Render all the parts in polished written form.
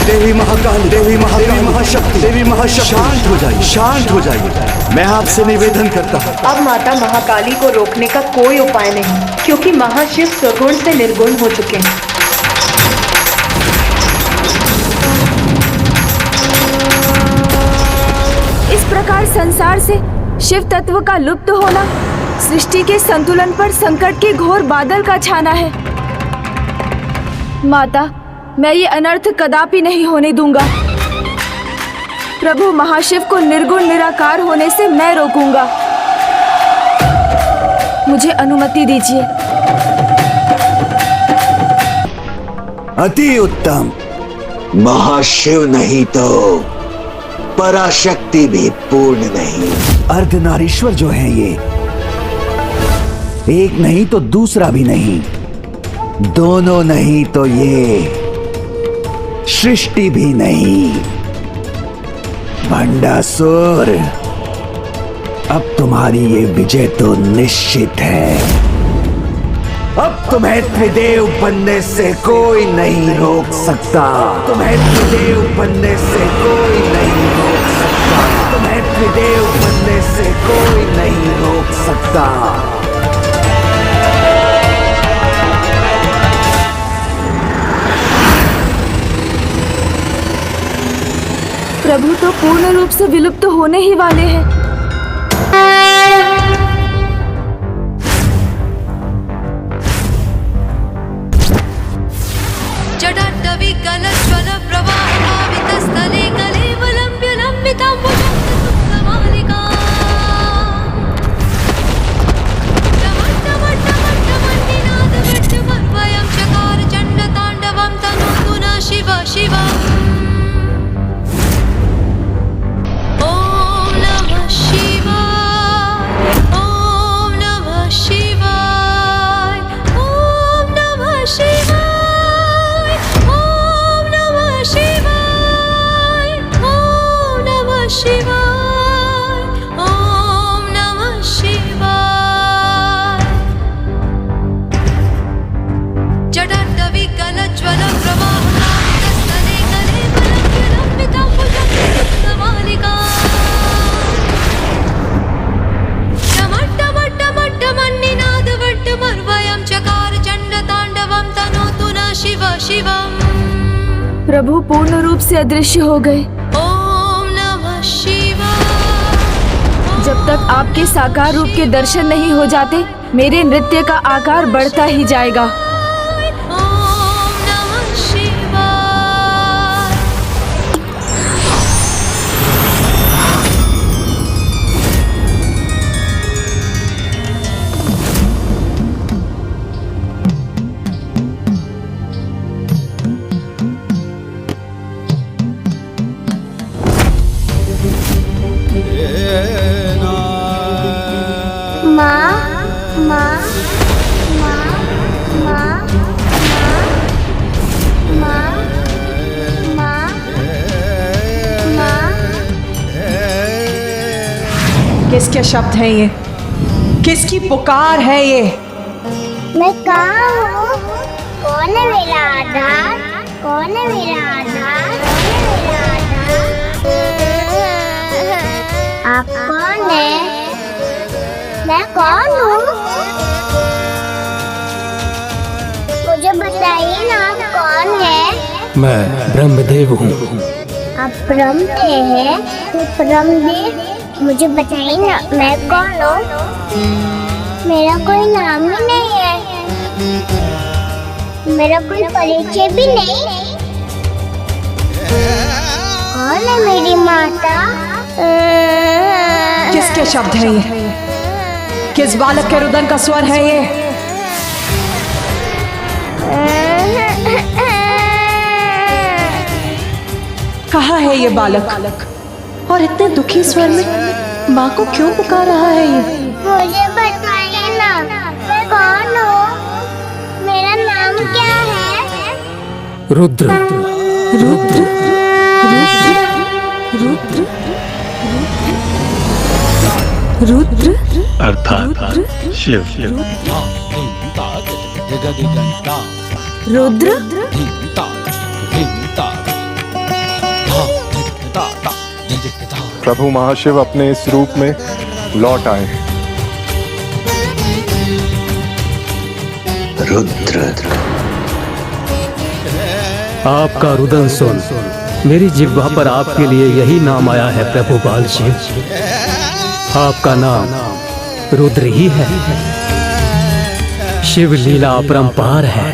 देवी महाकाली, देवी महाशक्ति, देवी महाशक्ति, शांत हो जाइए, शांत हो जाइए। मैं आपसे निवेदन करता हूँ। अब माता महाकाली को रोकने का कोई उपाय नहीं, क्योंकि महाशिव सगुण से निर्गुण हो चुके हैं। इस प्रकार संसार से शिव तत्व का लुप्त होना सृष्टि के संतुलन पर संकट के घोर बादल का छाना है। माता, मैं ये अनर्थ कदापि नहीं होने दूंगा। प्रभु महाशिव को निर्गुण निराकार होने से मैं रोकूंगा। मुझे अनुमति दीजिए। अति उत्तम। महाशिव नहीं तो पराशक्ति भी पूर्ण नहीं। अर्धनारीश्वर जो है ये, एक नहीं तो दूसरा भी नहीं, दोनों नहीं तो ये सृष्टि भी नहीं। भंडासुर, अब तुम्हारी ये विजय तो निश्चित है। अब तुम्हें त्रिदेव बनने से कोई नहीं रोक सकता। तुम्हें त्रिदेव बनने से कोई नहीं रोक सकता। तुम्हें त्रिदेव बनने से कोई नहीं रोक सकता। प्रभु तो पूर्ण रूप से विलुप्त होने ही वाले हैं। जडाटवी गलज्वल प्रवाहावितस्थले कलेवलम्ब्य लम्बिताम्बुजं सुप्तमालिका टमट्टमट्टमट्टमन्निनादवट्टमर्वयं चकार चण्डताण्डवं तनोतु न शिव शिव। प्रभु पूर्ण रूप से अदृश्य हो गए। ओम नमः शिवाय। जब तक आपके साकार रूप के दर्शन नहीं हो जाते, मेरे नृत्य का आकार बढ़ता ही जाएगा। ओम नमः शिवाय। किसके शब्द हैं ये? किसकी पुकार है ये? मैं कहाँ हूँ? कौन है मेरा आधार? कौन है मेरा आधार? आप कौन है? मैं कौन हूँ? मुझे बताइए ना, आप कौन है? मैं ब्रह्मदेव हूँ। आप ब्रह्म थे हैं? तो ब्रह्मदेव, मुझे बताइए ना, मैं कौन हूँ? मेरा कोई नाम ही नहीं है, मेरा कोई परिचय भी नहीं। कौन है मेरी माता? किसके शब्द हैं ये? किस बालक के रुदन का स्वर है ये? कहाँ है ये बालक? और इतने दुखी स्वर में माँ को क्यों पुकार रहा है ये? मुझे बताइए ना, मैं कौन हूँ? मेरा नाम क्या है? रुद्र। रुद्र, रुद्र, रुद्र, रुद्र अर्थात शिव। रुद्र, प्रभु महाशिव अपने इस रूप में लौट आए। रुद्र, आपका रुदन सुन, मेरी जिह्वा पर आपके लिए यही नाम आया है प्रभु बाल शिव। आपका नाम रुद्र ही है। शिव लीला अपरंपार है।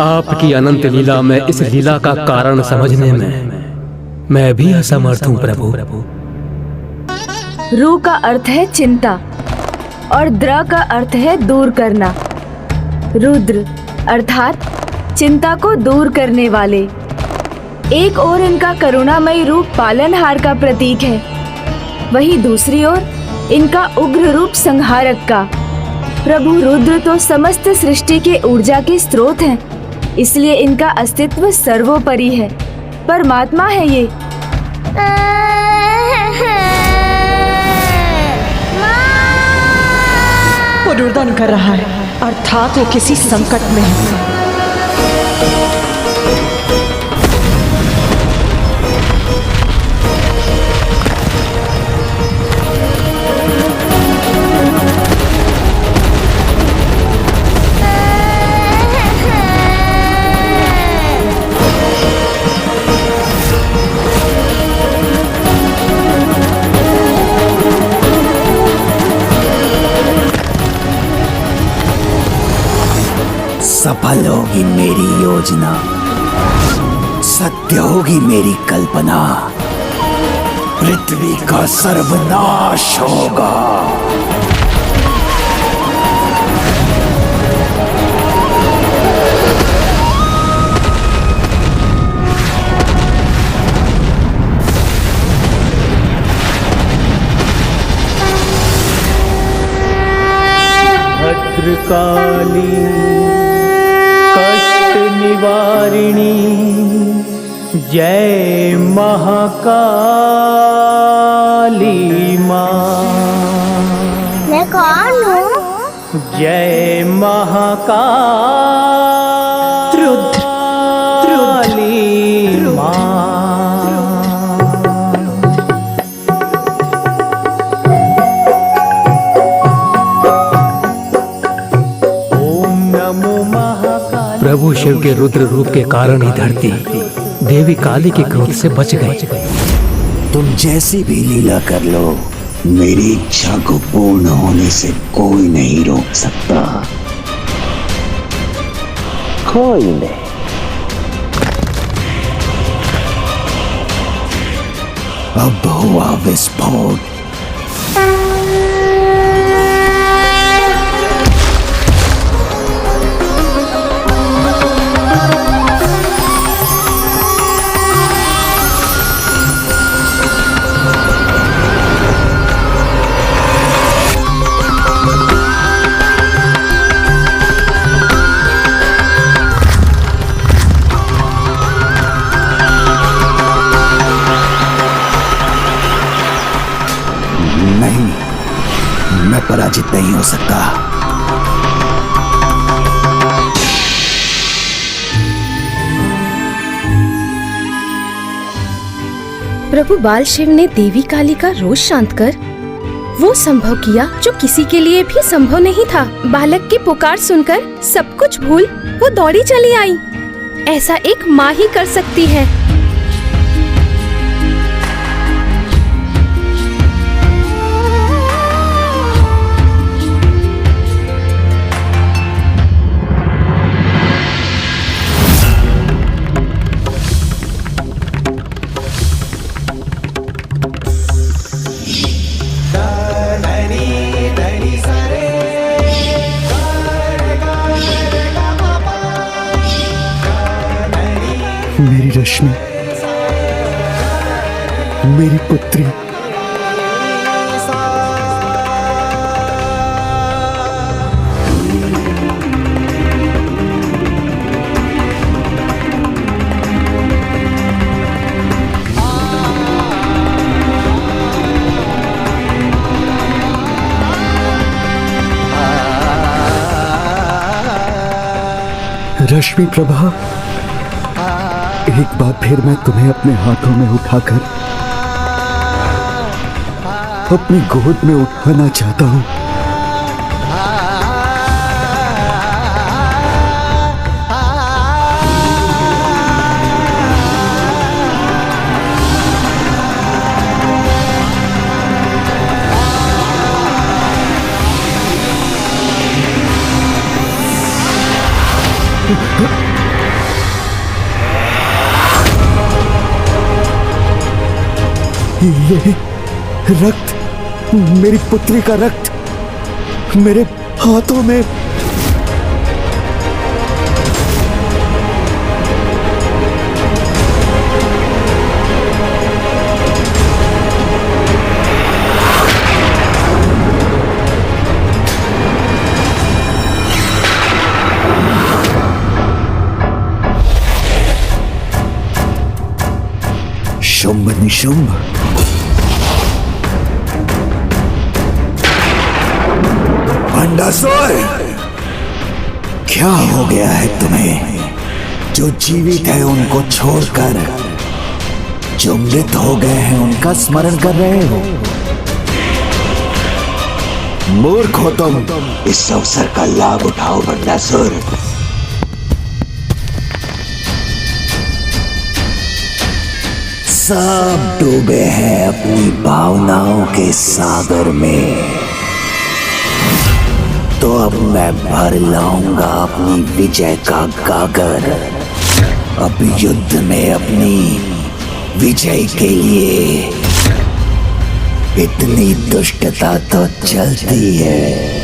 आपकी अनंत लीला में इस लीला का कारण समझने में मैं भी असमर्थ हूं प्रभु। रू का अर्थ है चिंता और द्र का अर्थ है दूर करना। रुद्र अर्थात चिंता को दूर करने वाले। एक ओर इनका करुणामयी रूप पालनहार का प्रतीक है, वहीं दूसरी ओर इनका उग्र रूप संहारक का। प्रभु रुद्र तो समस्त सृष्टि के ऊर्जा के स्रोत हैं, इसलिए इनका अस्तित्व सर्वोपरि है। परमात्मा है ये। वो रुदन कर रहा है, अर्थात वो किसी संकट में है। सफल होगी मेरी योजना, सत्य होगी मेरी कल्पना, पृथ्वी का सर्वनाश होगा। भद्रकाली कष्ट निवारिणी जय महाकाली माँ। मैं कौन हूँ? जय महाकाली माँ। प्रभु शिव के रुद्र रूप के कारण ही धरती देवी काली के क्रोध से बच गई। तुम जैसी भी लीला कर लो, मेरी इच्छा को पूर्ण होने से कोई नहीं रोक सकता। कोई नहीं। अब हुआ विस्फोट। नहीं, मैं पराजित नहीं हो सकता। प्रभु बाल शिव ने देवी काली का रोष शांत कर वो संभव किया जो किसी के लिए भी संभव नहीं था। बालक की पुकार सुनकर सब कुछ भूल वो दौड़ी चली आई। ऐसा एक माँ ही कर सकती है। मेरी रश्मि, मेरी पुत्री, रश्मि प्रभा, एक बार फिर मैं तुम्हें अपने हाथों में उठाकर अपनी गोद में उठाना चाहता हूँ। ये रक्त, मेरी पुत्री का रक्त मेरे हाथों में। शुंभ निशुंभ, भंडासुर, क्या हो गया है तुम्हें? जो जीवित है उनको छोड़कर जो मृत हो गए हैं उनका स्मरण कर रहे हो। मूर्ख हो तुम। इस अवसर का लाभ उठाओ भंडासुर। सब डूबे हैं अपनी भावनाओं के सागर में, तो अब मैं भर लाऊंगा अपनी विजय का गागर। अब युद्ध में अपनी विजय के लिए इतनी दुष्टता तो चलती है।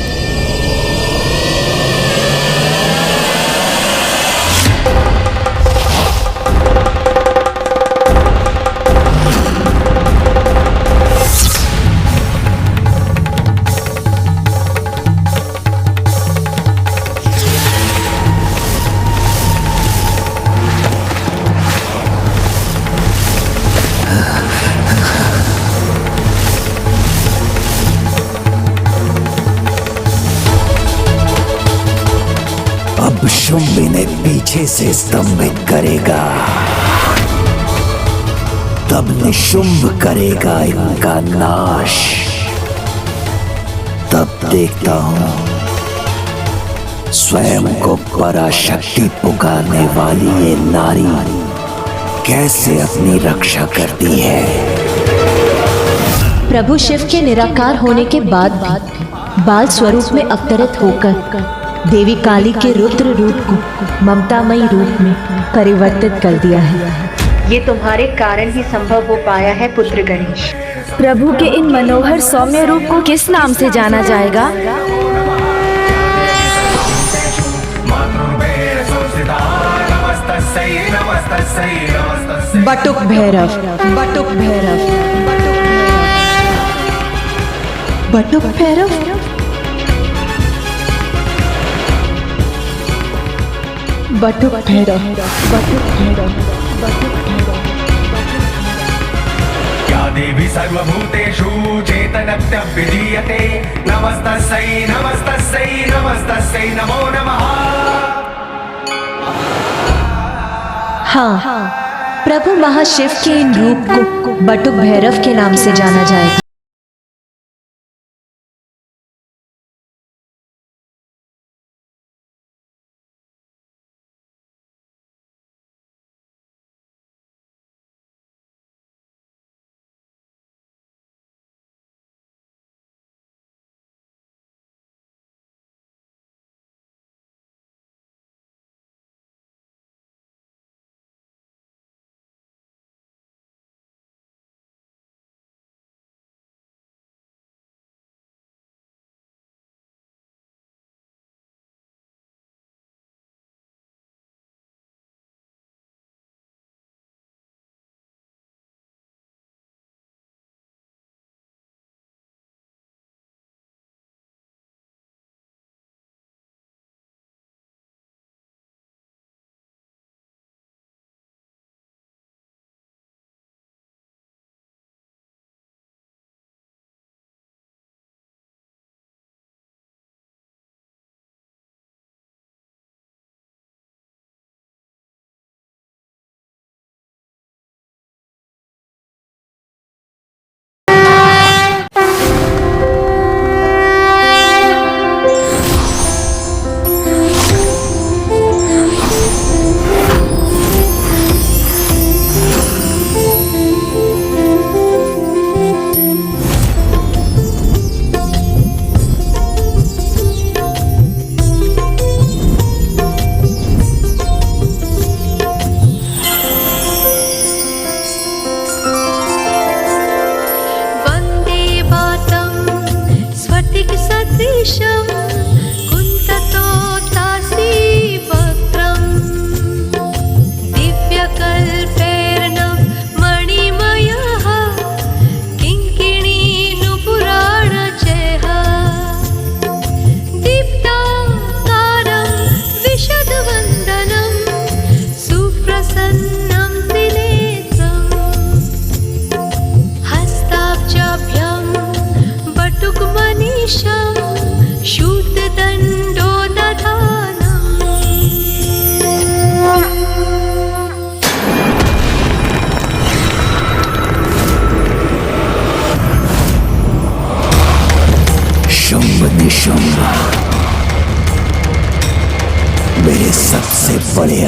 अब शुंभ इन्हें पीछे से स्तंभित करेगा, तब निशुंभ करेगा इनका नाश। तब देखता हूं स्वयं को पराशक्ति पुकारने वाली ये नारी कैसे अपनी रक्षा करती है। प्रभु शिव के निराकार होने के बाद बाल स्वरूप में अवतरित होकर देवी काली के रुद्र रूप को ममतामयी रूप में परिवर्तित कर दिया है। ये तुम्हारे कारण ही संभव हो पाया है पुत्र गणेश। प्रभु के इन मनोहर सौम्य रूप को किस नाम से जाना जाएगा? बटुक भैरव, बटुक भैरव, बटुक भैरव, बटुक भैरव, बटुक भैरव, बटुक भैरव। या देवी सर्वभूतेषु चेतनत्य विधीयते नमस्तस्यै नमस्तस्यै नमस्तस्यै नमो नमः। हाँ, प्रभु महाशिव के इन रूप को बटुक भैरव के नाम से जाना जाएगा।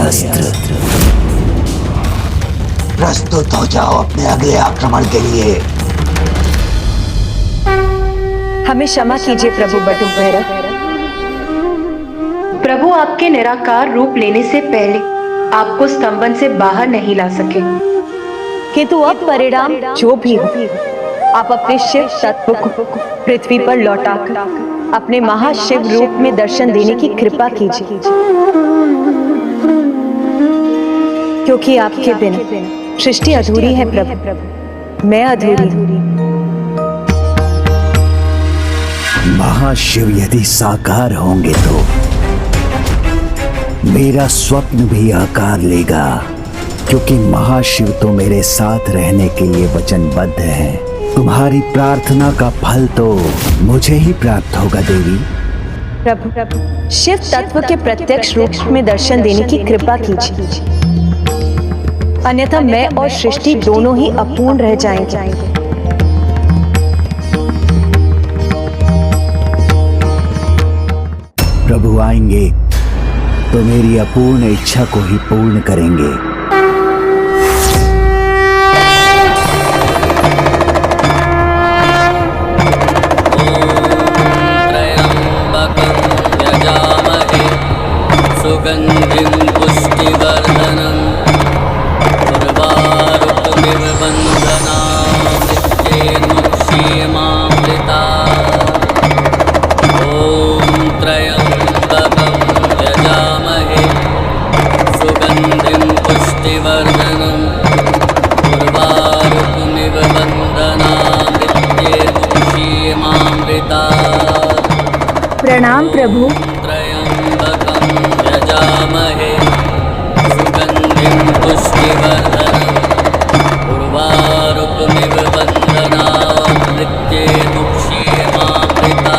अस्त्र। प्रस्तुत हो जाओ अपने अगले आक्रमण के लिए। हमें क्षमा कीजिए प्रभु बटुक भैरव। प्रभु आपके निराकार रूप लेने से पहले आपको स्तंभन से बाहर नहीं ला सके, किंतु अब परिणाम जो भी हो, आप अपने शिव तत्व को पृथ्वी पर लौटाकर अपने महाशिव रूप में दर्शन देने की कृपा कीजिए, क्योंकि आपके बिना सृष्टि अधूरी है प्रभु, मैं अधूरी हूँ। महाशिव यदि साकार होंगे तो मेरा स्वप्न भी आकार लेगा, क्योंकि महाशिव तो मेरे साथ रहने के लिए वचनबद्ध है। तुम्हारी प्रार्थना का फल तो मुझे ही प्राप्त होगा देवी। प्रभु शिव तत्व के प्रत्यक्ष रूप में दर्शन देने की कृपा कीजिए, अन्यथा मैं और सृष्टि दोनों ही अपूर्ण रह जाएंगे। प्रभु आएंगे तो मेरी अपूर्ण इच्छा को ही पूर्ण करेंगे। सुगंधिं पुष्टिवर्धनं उर्वारुकमिव बन्धनामृत्येर्मुक्षीयमामृता। ॐ त्र्यम्बकं यजामहे सुगंधिं पुष्टिवर्धनं उर्वारुकमिव बन्धनामृत्येर्मुक्षीयमामृता। प्रणाम प्रभु। यजामहे सुगंधिं पुष्टिवर्धनं उर्वारुकमिव बन्धनामृत्येर्मुक्षीयमामृता।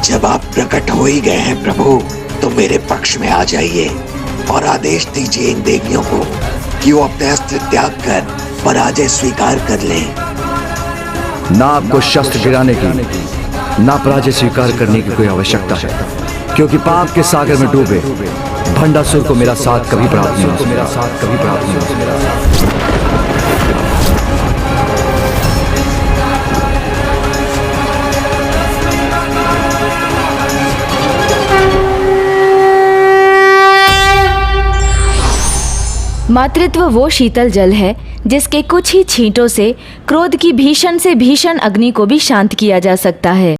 जब आप प्रकट हो ही गए हैं प्रभु, तो मेरे पक्ष में आ जाइए और आदेश दीजिए इन देवियों को कि वो अपने अस्त्र त्याग कर पराजय स्वीकार कर लें। ना आपको शस्त्र गिराने की, ना पराजय स्वीकार करने की कोई आवश्यकता है, क्योंकि पाप के सागर में डूबे भंडासुर को मेरा साथ कभी प्राप्त नहीं हो। मातृत्व वो शीतल जल है जिसके कुछ ही छींटों से क्रोध की भीषण से भीषण अग्नि को भी शांत किया जा सकता है।